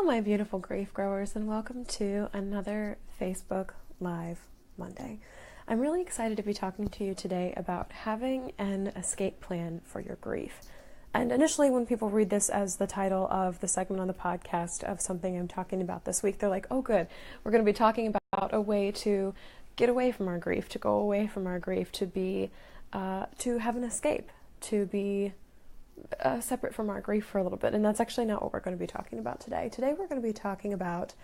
my beautiful grief growers, and welcome to another Facebook Live Monday. I'm really excited to be talking to you today about having an escape plan for your grief. And initially, when people read this as the title of the segment on the podcast of something I'm talking about this week, they're like, oh good, we're going to be talking about a way to get away from our grief, to go away from our grief, to have an escape, to be separate from our grief for a little bit. And that's actually not what we're going to be talking about today. Today we're going to be talking about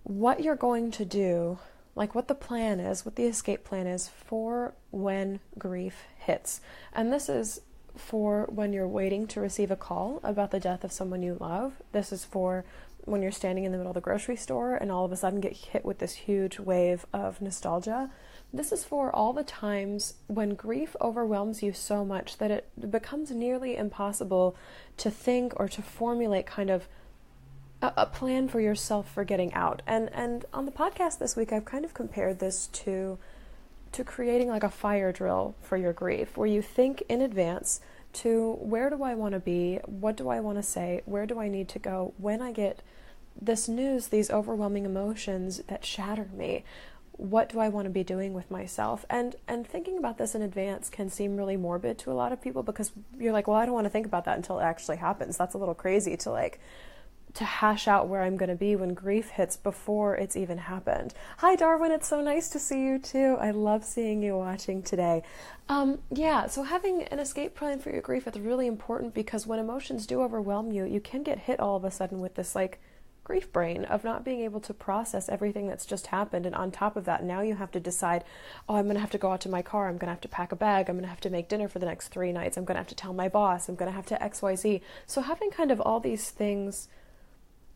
what you're going to do, like what the plan is, what the escape plan is for when grief hits. And this is for when you're waiting to receive a call about the death of someone you love. This is for when you're standing in the middle of the grocery store and all of a sudden get hit with this huge wave of nostalgia. This is for all the times when grief overwhelms you so much that it becomes nearly impossible to think or to formulate kind of a plan for yourself for getting out. And on the podcast this week, I've kind of compared this to creating like a fire drill for your grief, where you think in advance to where do I want to be, what do I want to say, where do I need to go when I get this news, these overwhelming emotions that shatter me. What do I want to be doing with myself? And thinking about this in advance can seem really morbid to a lot of people, because you're like, well, I don't want to think about that until it actually happens. That's a little crazy to hash out where I'm going to be when grief hits before it's even happened. Hi, Darwin. It's so nice to see you too. I love seeing you watching today. So having an escape plan for your grief is really important, because when emotions do overwhelm you, you can get hit all of a sudden with this grief brain of not being able to process everything that's just happened. And on top of that, now you have to decide, I'm going to have to go out to my car, I'm going to have to pack a bag, I'm going to have to make dinner for the next 3 nights, I'm going to have to tell my boss, I'm going to have to XYZ. So having kind of all these things,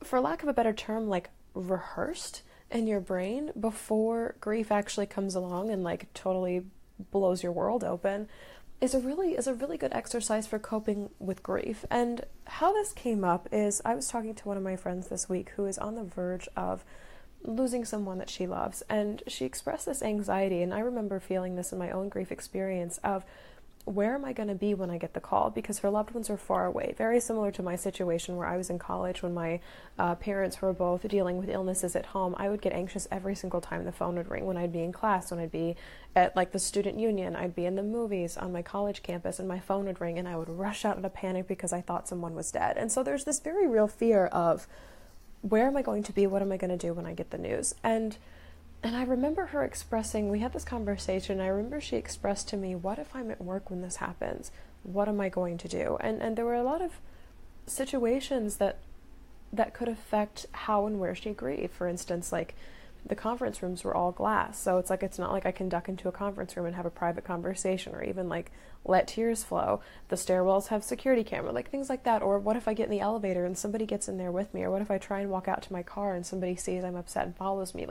for lack of a better term, rehearsed in your brain before grief actually comes along and totally blows your world open, is a really good exercise for coping with grief. And how this came up is I was talking to one of my friends this week who is on the verge of losing someone that she loves, and she expressed this anxiety, and I remember feeling this in my own grief experience of, where am I going to be when I get the call? Because her loved ones are far away. Very similar to my situation where I was in college when my parents were both dealing with illnesses at home. I would get anxious every single time the phone would ring, when I'd be in class, when I'd be at the student union, I'd be in the movies on my college campus, and my phone would ring and I would rush out in a panic because I thought someone was dead. And so there's this very real fear of, where am I going to be? What am I going to do when I get the news? And I remember her expressing, we had this conversation, I remember she expressed to me, what if I'm at work when this happens? What am I going to do? And there were a lot of situations that could affect how and where she grieved. For instance, the conference rooms were all glass, so it's not like I can duck into a conference room and have a private conversation, or even let tears flow. The stairwells have security camera, things like that. Or what if I get in the elevator and somebody gets in there with me? Or what if I try and walk out to my car and somebody sees I'm upset and follows me?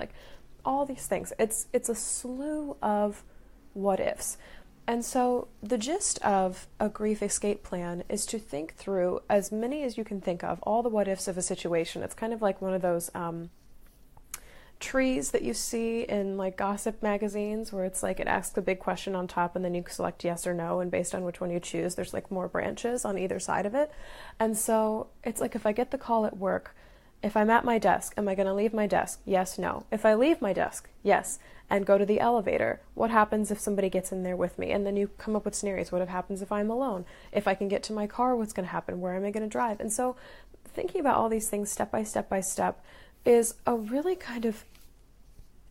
All these things. It's a slew of what ifs. And so the gist of a grief escape plan is to think through as many as you can think of, all the what ifs of a situation. It's kind of like one of those trees that you see in gossip magazines, where it's it asks a big question on top and then you select yes or no, and based on which one you choose, there's more branches on either side of it. And so it's if I get the call at work, if I'm at my desk, am I going to leave my desk? Yes, no. If I leave my desk, yes, and go to the elevator, what happens if somebody gets in there with me? And then you come up with scenarios. What happens if I'm alone? If I can get to my car, what's going to happen? Where am I going to drive? And so thinking about all these things step by step by step is a really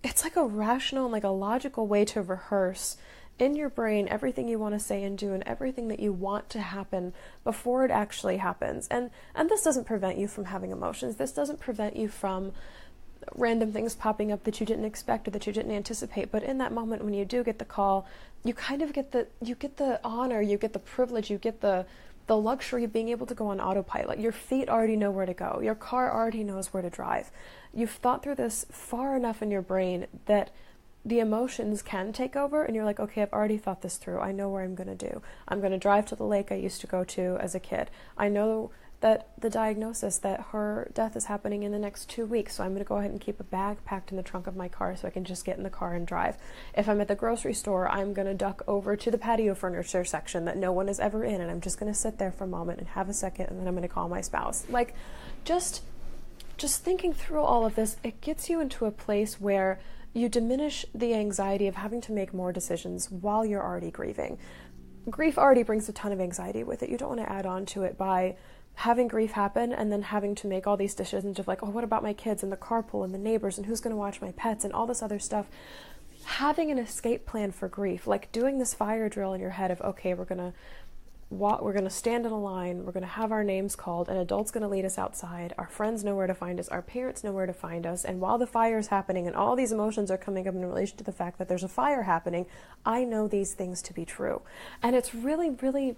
it's a rational and a logical way to rehearse in your brain everything you want to say and do, and everything that you want to happen before it actually happens. And this doesn't prevent you from having emotions. This doesn't prevent you from random things popping up that you didn't expect or that you didn't anticipate. But in that moment when you do get the call, you kind of get the honor, you get the privilege, you get the luxury of being able to go on autopilot. Your feet already know where to go. Your car already knows where to drive. You've thought through this far enough in your brain that the emotions can take over, and you're like, okay, I've already thought this through. I know where I'm going to do. I'm going to drive to the lake I used to go to as a kid. I know that the diagnosis that her death is happening in the next 2 weeks, so I'm going to go ahead and keep a bag packed in the trunk of my car so I can just get in the car and drive. If I'm at the grocery store, I'm going to duck over to the patio furniture section that no one is ever in, and I'm just going to sit there for a moment and have a second, and then I'm going to call my spouse. Just just thinking through all of this, it gets you into a place where you diminish the anxiety of having to make more decisions while you're already grieving. Grief already brings a ton of anxiety with it. You don't want to add on to it by having grief happen and then having to make all these decisions of like, oh, what about my kids and the carpool and the neighbors and who's going to watch my pets and all this other stuff. Having an escape plan for grief, like doing this fire drill in your head of, okay, we're going to stand in a line, we're going to have our names called, an adult's going to lead us outside, our friends know where to find us, our parents know where to find us, and while the fire is happening and all these emotions are coming up in relation to the fact that there's a fire happening, I know these things to be true. And it's really, really,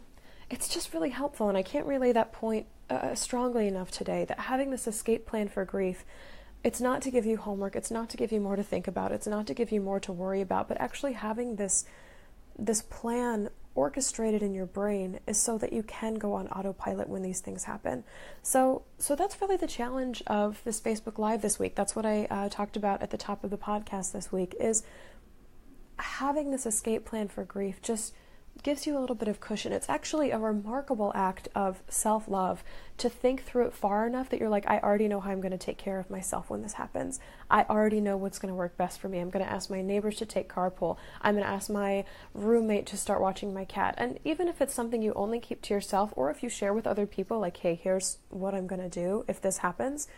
it's just really helpful, and I can't relay that point strongly enough today, that having this escape plan for grief, it's not to give you homework, it's not to give you more to think about, it's not to give you more to worry about, but actually having this plan orchestrated in your brain is so that you can go on autopilot when these things happen. So that's really the challenge of this Facebook Live this week. That's what I talked about at the top of the podcast this week, is having this escape plan for grief just gives you a little bit of cushion. It's actually a remarkable act of self-love to think through it far enough that you're like, I already know how I'm going to take care of myself when this happens. I already know what's going to work best for me. I'm going to ask my neighbors to take carpool. I'm going to ask my roommate to start watching my cat. And even if it's something you only keep to yourself, or if you share with other people, like, hey, here's what I'm going to do if this happens,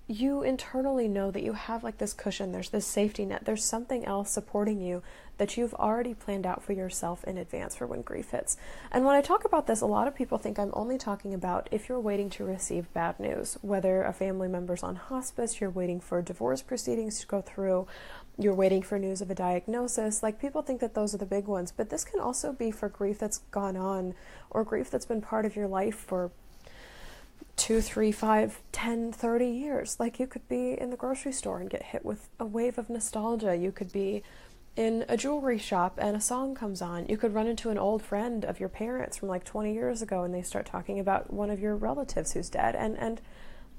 you internally know that you have like this cushion, there's this safety net, there's something else supporting you that you've already planned out for yourself in advance for when grief hits. And when I talk about this, a lot of people think I'm only talking about if you're waiting to receive bad news, whether a family member's on hospice, you're waiting for divorce proceedings to go through, you're waiting for news of a diagnosis. Like, people think that those are the big ones, but this can also be for grief that's gone on, or grief that's been part of your life for 2, 3, 5, 10, 30 years. Like, you could be in the grocery store and get hit with a wave of nostalgia. You could be in a jewelry shop and a song comes on. You could run into an old friend of your parents from like 20 years ago and they start talking about one of your relatives who's dead.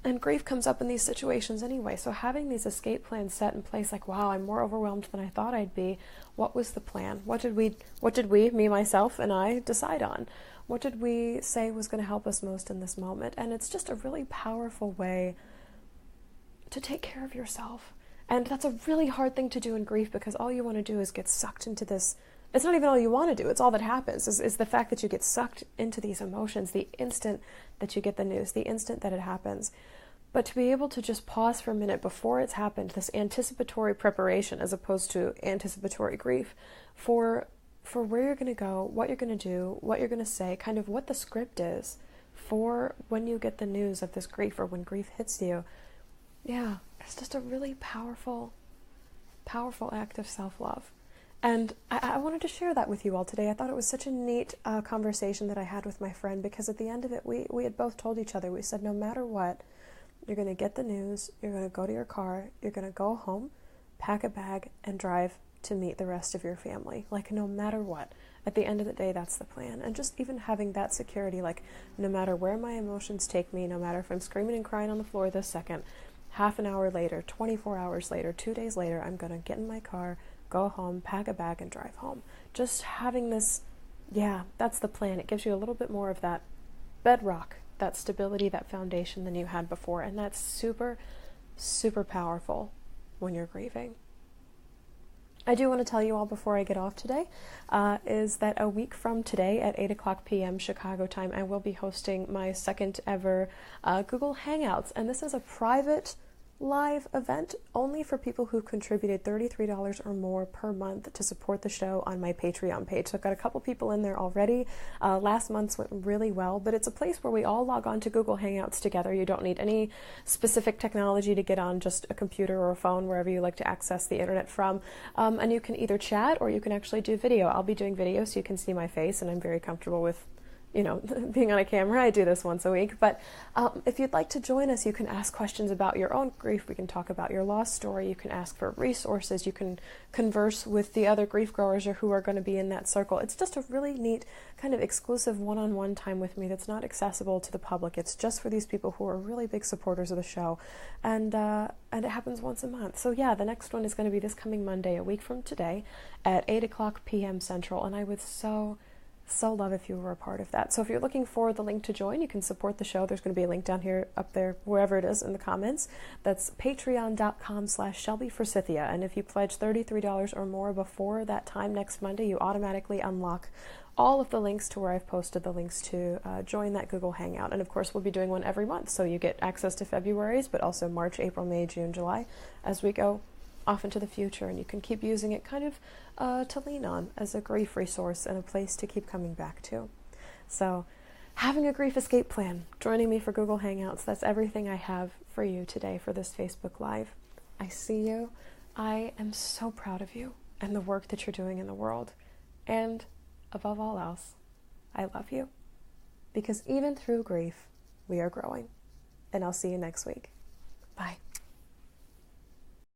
And grief comes up in these situations anyway. So having these escape plans set in place, like, wow, I'm more overwhelmed than I thought I'd be. What was the plan? What did we, me, myself, and I decide on? What did we say was going to help us most in this moment? And it's just a really powerful way to take care of yourself. And that's a really hard thing to do in grief, because all you want to do is get sucked into this. It's not even all you want to do. It's all that happens is the fact that you get sucked into these emotions the instant that you get the news, the instant that it happens. But to be able to just pause for a minute before it's happened, this anticipatory preparation as opposed to anticipatory grief for where you're going to go, what you're going to do, what you're going to say, kind of what the script is for when you get the news of this grief or when grief hits you. Yeah, it's just a really powerful act of self-love. And I wanted to share that with you all today. I thought it was such a neat conversation that I had with my friend, because at the end of it, we had both told each other, we said, no matter what, you're going to get the news, you're going to go to your car, you're going to go home, pack a bag, and drive to meet the rest of your family. Like, no matter what, at the end of the day, that's the plan. And just even having that security, like, no matter where my emotions take me, no matter if I'm screaming and crying on the floor this second, half an hour later, 24 hours later, 2 days later, I'm going to get in my car, go home, pack a bag, and drive home. Just having this, yeah, that's the plan. It gives you a little bit more of that bedrock, that stability, that foundation than you had before. And that's super, super powerful when you're grieving. I do want to tell you all before I get off today, is that a week from today at 8 o'clock p.m. Chicago time, I will be hosting my second ever Google Hangouts. And this is a private live event only for people who contributed $33 or more per month to support the show on my Patreon page. So I've got a couple people in there already. Last month's went really well, but it's a place where we all log on to Google Hangouts together. You don't need any specific technology to get on, just a computer or a phone, wherever you like to access the internet from. And you can either chat or you can actually do video. I'll be doing video so you can see my face, and I'm very comfortable with being on a camera. I do this once a week. But if you'd like to join us, you can ask questions about your own grief. We can talk about your lost story. You can ask for resources. You can converse with the other grief growers or who are going to be in that circle. It's just a really neat kind of exclusive one-on-one time with me that's not accessible to the public. It's just for these people who are really big supporters of the show. And it happens once a month. So yeah, the next one is going to be this coming Monday, a week from today, at 8 o'clock p.m. Central. And I would so so love if you were a part of that. So if you're looking for the link to join, you can support the show. There's going to be a link down here, up there, wherever it is in the comments. That's patreon.com/ShelbyForsythia. And if you pledge $33 or more before that time next Monday, you automatically unlock all of the links to where I've posted the links to join that Google Hangout. And of course, we'll be doing one every month. So you get access to February's, but also March, April, May, June, July, as we go off into the future, and you can keep using it kind of to lean on as a grief resource and a place to keep coming back to. So having a grief escape plan, joining me for Google Hangouts, that's everything I have for you today for this Facebook Live. I see you. I am so proud of you and the work that you're doing in the world. And above all else, I love you, because even through grief, we are growing. And I'll see you next week. Bye.